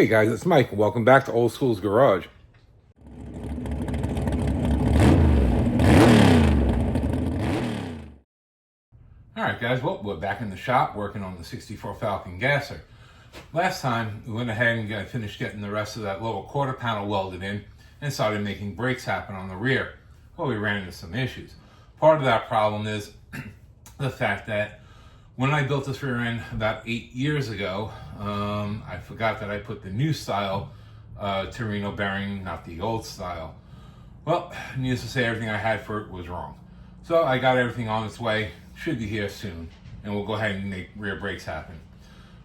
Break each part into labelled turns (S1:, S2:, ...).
S1: Hey guys, it's Mike. Welcome back to Old School's Garage. Alright guys, well, we're back in the shop working on the 64 Falcon gasser. Last time, we went ahead and finished getting the rest of that lower quarter panel welded in and started making brakes happen on the rear. Well, we ran into some issues. Part of that problem is the fact that when I built this rear end about 8 years ago, I forgot that I put the new style Torino bearing, not the old style. Well, needless to say, everything I had for it was wrong. So I got everything on its way, should be here soon, and we'll go ahead and make rear brakes happen.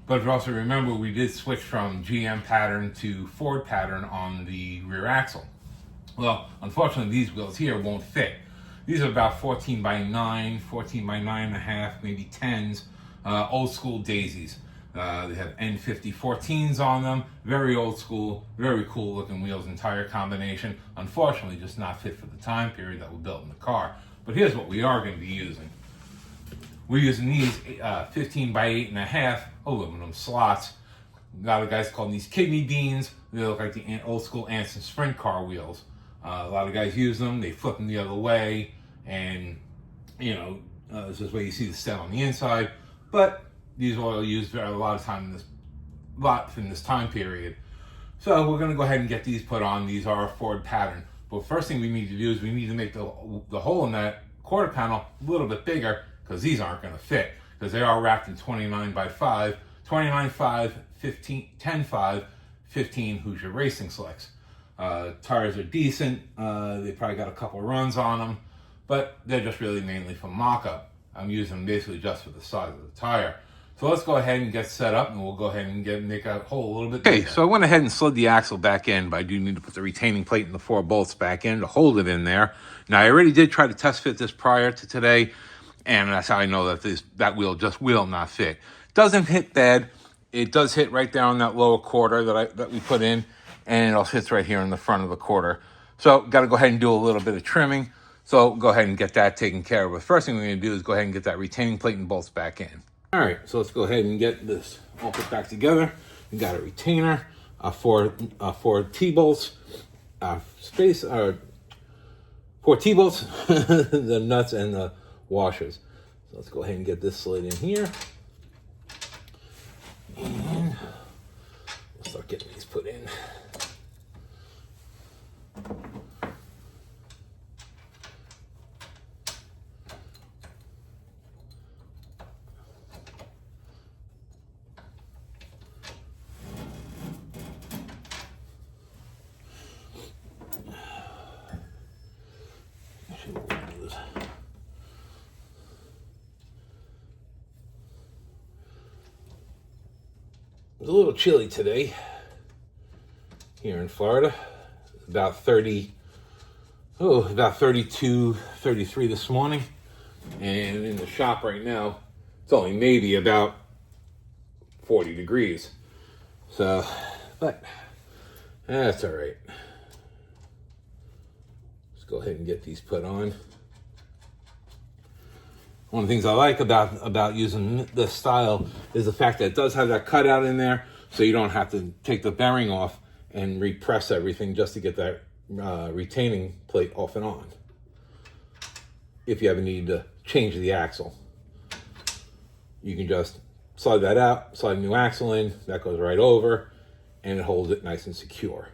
S1: But also remember, we did switch from GM pattern to Ford pattern on the rear axle. Well, unfortunately, these wheels here won't fit. These are about 14 by 9, 14 by 9.5, maybe 10s, old school daisies. They have N50 14s on them, very old school, very cool looking wheels and tire combination. Unfortunately, just not fit for the time period that we built in the car. But here's what we are going to be using. We're using these 15 by 8.5 aluminum slots. A lot of guys call these kidney beans. They look like the old school Anson Sprint car wheels. A lot of guys use them. They flip them the other way, and this is where you see the stem on the inside. But these are used a lot of time in this time period. So we're going to go ahead and get these put on. These are a Ford pattern. But first thing we need to do is we need to make the hole in that quarter panel a little bit bigger, because these aren't going to fit, because they are wrapped in 29 by 5, 29.5, 15, 10.5, 15 Hoosier Racing Slicks. Tires are decent. They probably got a couple runs on them, but they're just really mainly for mock-up. I'm using them basically just for the size of the tire. So let's go ahead and get set up, and we'll go ahead and make a hole a little bit bigger. Okay, so I went ahead and slid the axle back in, but I do need to put the retaining plate and the 4 bolts back in to hold it in there. Now, I already did try to test fit this prior to today, and that's how I know that that wheel just will not fit. Doesn't hit bad. It does hit right down that lower quarter that we put in, and it also hits right here in the front of the quarter. So got to go ahead and do a little bit of trimming. So go ahead and get that taken care of. But first thing we're going to do is go ahead and get that retaining plate and bolts back in. All right, so let's go ahead and get this all put back together. We got a retainer, four T-bolts, 4 T-bolts, the nuts and the washers. So let's go ahead and get this slid in here. And we'll start getting these put in. It's a little chilly today here in Florida. It's about 32, 33 this morning. And in the shop right now, it's only maybe about 40 degrees. So, but that's all right. Let's go ahead and get these put on. One of the things I like about using this style is the fact that it does have that cutout in there, so you don't have to take the bearing off and repress everything just to get that retaining plate off and on. If you ever need to change the axle, you can just slide that out, slide a new axle in, that goes right over, and it holds it nice and secure.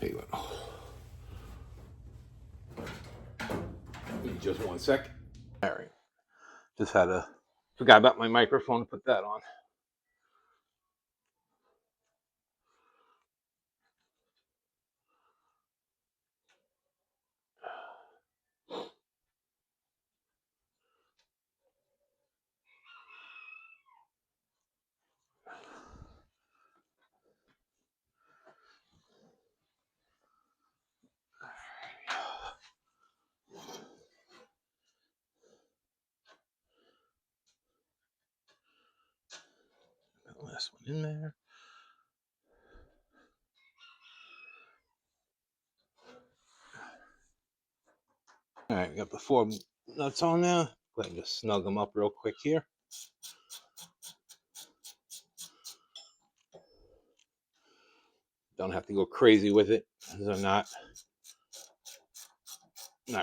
S1: Here you go. Give me just 1 sec. All right. Just forgot about my microphone to put that on. this one in there. All right, got the 4 nuts on now. Go ahead and just snug them up real quick here. Don't have to go crazy with it, because I'm not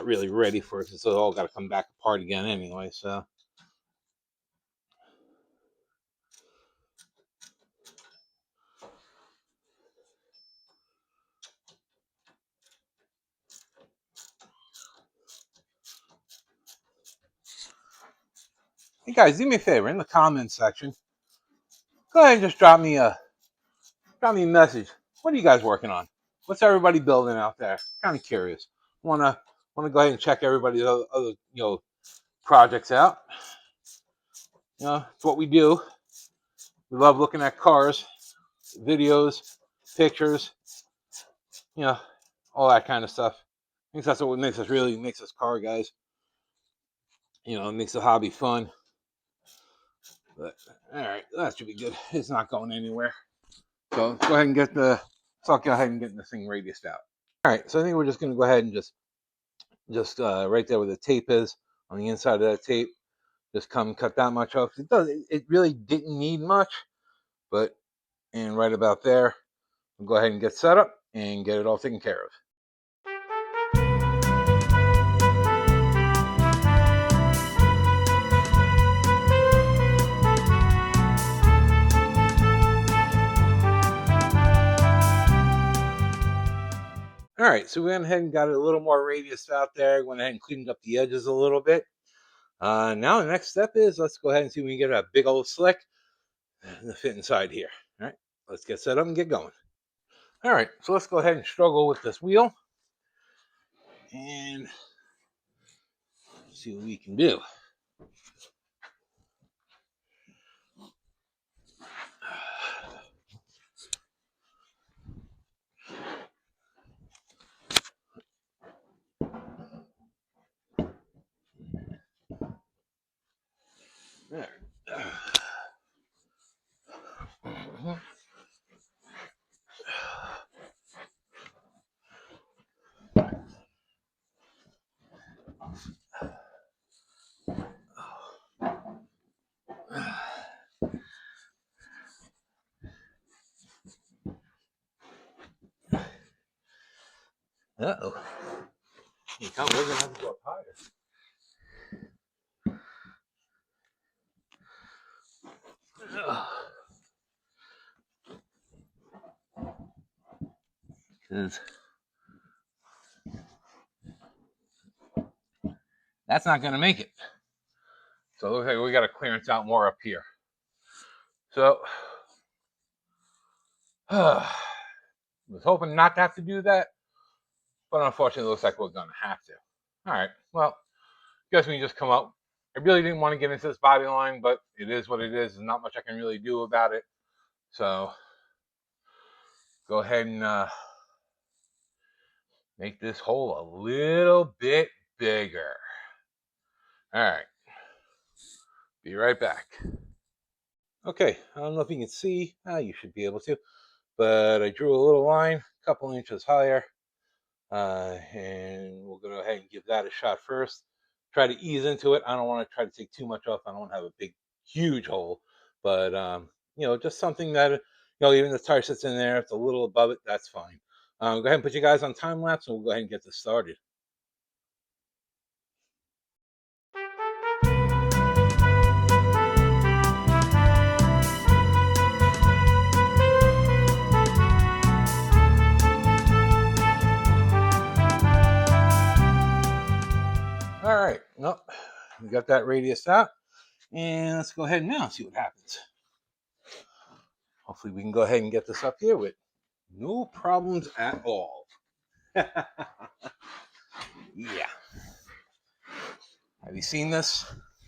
S1: really ready for it, because it's all got to come back apart again anyway. So hey guys, do me a favor, in the comments section, go ahead and just drop me a message. What are you guys working on? What's everybody building out there? Kind of curious. Wanna go ahead and check everybody's other projects out. It's what we do. We love looking at cars, videos, pictures, all that kind of stuff. I think that's what makes us car guys. It makes the hobby fun. But all right, that should be good. It's not going anywhere. So let's go ahead and get this thing radiused out. All right, so I think we're just going to go ahead and just right there where the tape is, on the inside of that tape, just come cut that much off. It really didn't need much, and right about there, we'll go ahead and get set up and get it all taken care of. All right, so we went ahead and got it a little more radius out there. Went ahead and cleaned up the edges a little bit. Now the next step is, let's go ahead and see if we can get a big old slick to fit inside here. All right, let's get set up and get going. All right, so let's go ahead and struggle with this wheel and see what we can do. There. Uh-oh. We're going to have to go up higher. That's not going to make it. So it looks like we got to clearance out more up here. So I was hoping not to have to do that, but unfortunately it looks like we're going to have to. All right, well, guess we can just come up. I really didn't want to get into this body line, but it is what it is. There's not much I can really do about it. So go ahead and make this hole a little bit bigger. All right, be right back. Okay, I don't know if you can see. You should be able to. But I drew a little line, a couple inches higher. And we'll go ahead and give that a shot first. Try to ease into it. I don't want to try to take too much off. I don't want to have a big, huge hole. But, just something that, even the tire sits in there. If it's a little above it, that's fine. Go ahead and put you guys on time lapse, and we'll go ahead and get this started. All right, well, we got that radius out, and let's go ahead and now see what happens. Hopefully we can go ahead and get this up here with no problems at all. Yeah. Have you seen this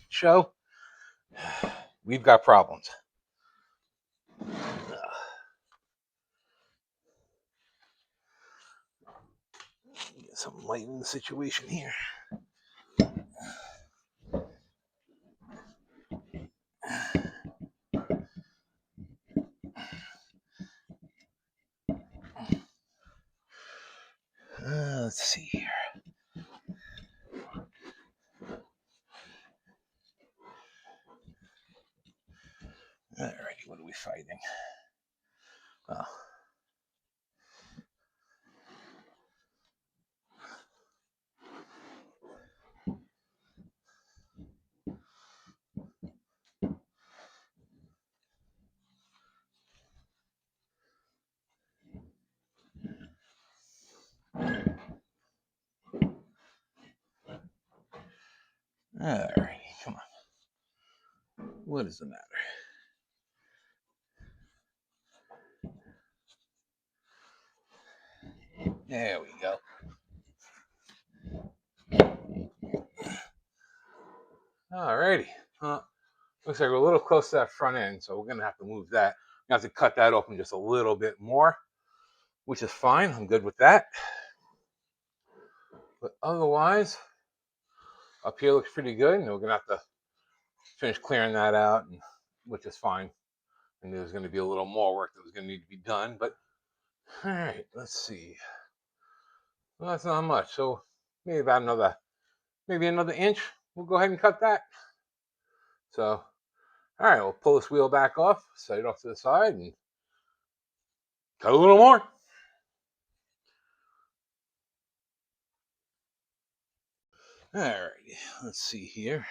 S1: show? We've got problems. Get some light in the situation here. we fighting? Oh. All right, come on. What is the matter? There we go. All righty. Looks like we're a little close to that front end, so we're going to have to move that. We have to cut that open just a little bit more, which is fine. I'm good with that. But otherwise, up here looks pretty good, and we're going to have to finish clearing that out, which is fine. And there's going to be a little more work that was going to need to be done. But all right, let's see. Well, that's not much. So maybe another inch. We'll go ahead and cut that. So, all right, we'll pull this wheel back off, set it off to the side, and cut a little more. All right, let's see here.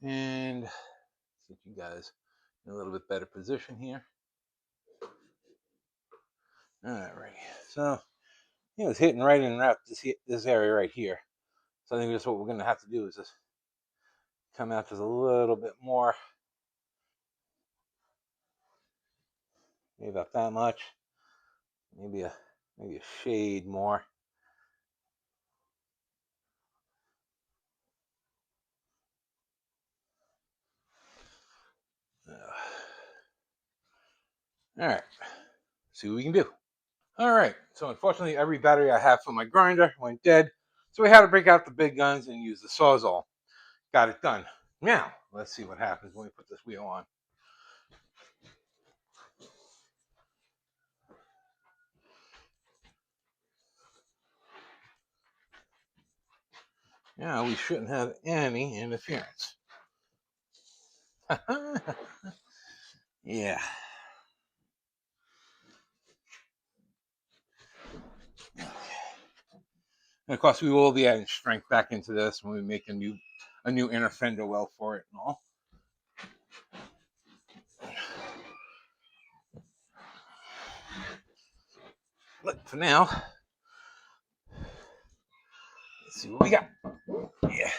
S1: And get you guys in a little bit better position here. All right, so it's hitting right in around this area right here. So I think that's what we're going to have to do is just come out just a little bit more, maybe about that much, maybe a shade more. All right, see what we can do. All right, so unfortunately, every battery I have for my grinder went dead, so we had to break out the big guns and use the Sawzall. Got it done. Now, let's see what happens when we put this wheel on. Now, we shouldn't have any interference. Yeah. And of course, we will be adding strength back into this when we make a new inner fender well for it and all. But for now, let's see what we got. Yeah.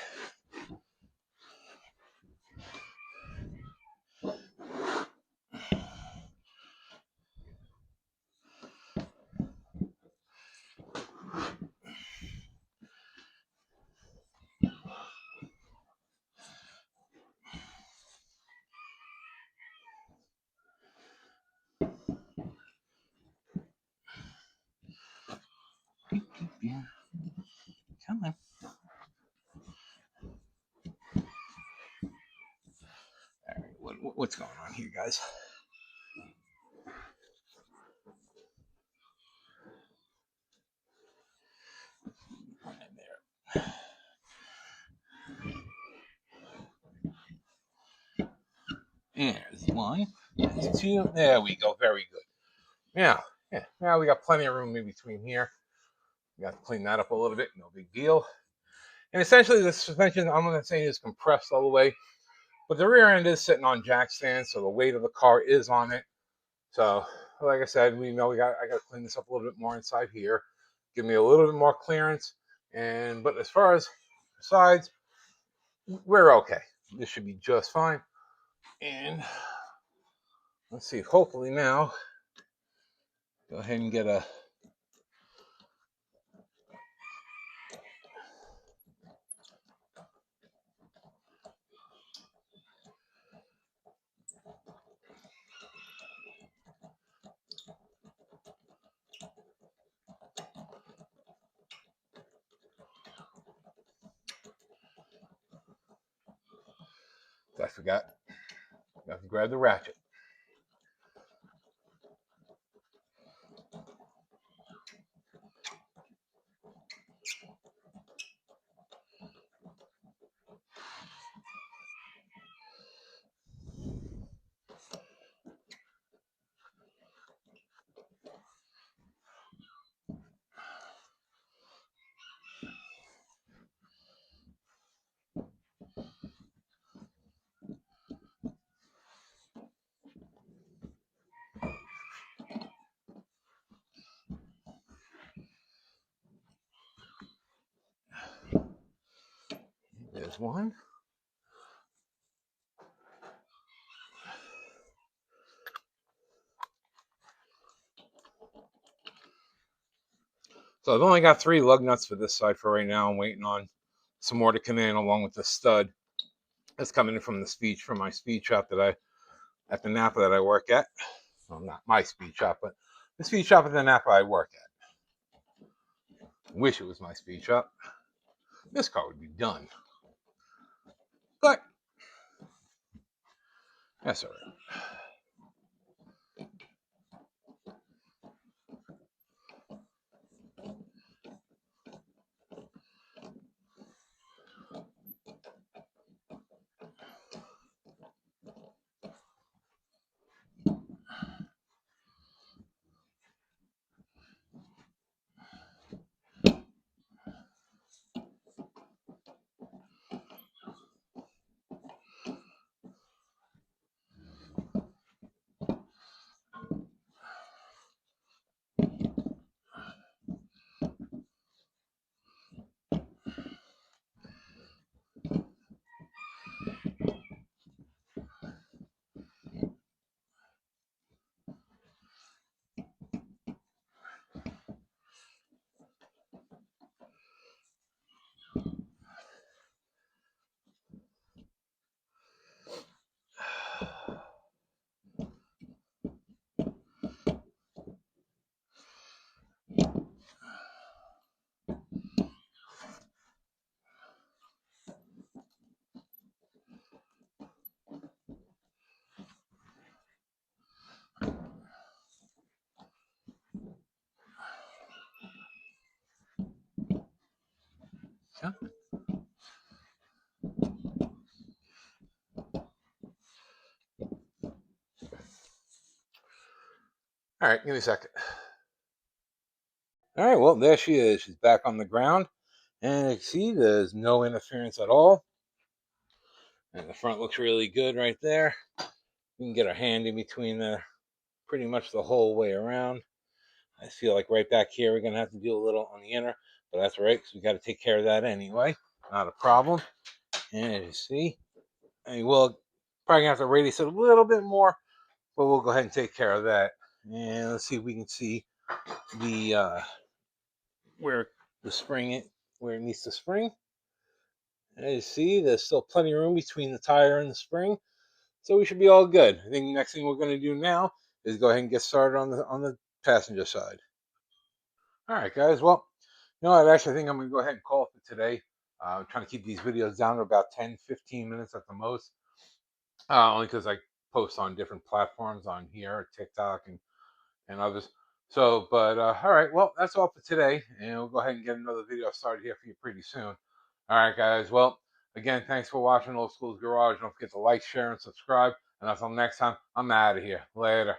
S1: Come on. All right, what's going on here, guys? There's one. There's two. There we go. Very good. Yeah. Now we got plenty of room in between here. We got to clean that up a little bit. No big deal. And essentially, the suspension, I'm not saying is compressed all the way, but the rear end is sitting on jack stands, so the weight of the car is on it. So, like I said, I got to clean this up a little bit more inside here, give me a little bit more clearance. But as far as sides, we're okay. This should be just fine. And let's see. Hopefully now, go ahead and get a. I forgot. I have to grab the ratchet. There's one. So I've only got 3 lug nuts for this side for right now. I'm waiting on some more to come in along with the stud that's coming in from the from my speed shop at the Napa that I work at. Well, not my speed shop, but the speed shop at the Napa I work at. Wish it was my speed shop. This car would be done. But that's all right. Yeah. All right, give me a second. All right, well, there she is. She's back on the ground. And you can see there's no interference at all. And the front looks really good right there. You can get her hand in between pretty much the whole way around. I feel like right back here we're going to have to do a little on the inner, but that's all right because we got to take care of that anyway. Not a problem. And as you see, I will probably have to radius it a little bit more, but we'll go ahead and take care of that. And let's see if we can see the where the where it needs to spring. As you see, there's still plenty of room between the tire and the spring, so we should be all good. I think the next thing we're going to do now is go ahead and get started on the passenger side. All right, guys. Well, you know what? I actually think I'm going to go ahead and call it for today. I'm trying to keep these videos down to about 10, 15 minutes at the most, only because I post on different platforms on here, TikTok and others. So, but all right. Well, that's all for today, and we'll go ahead and get another video started here for you pretty soon. All right, guys. Well, again, thanks for watching Old School's Garage. Don't forget to like, share, and subscribe. And until next time, I'm out of here. Later.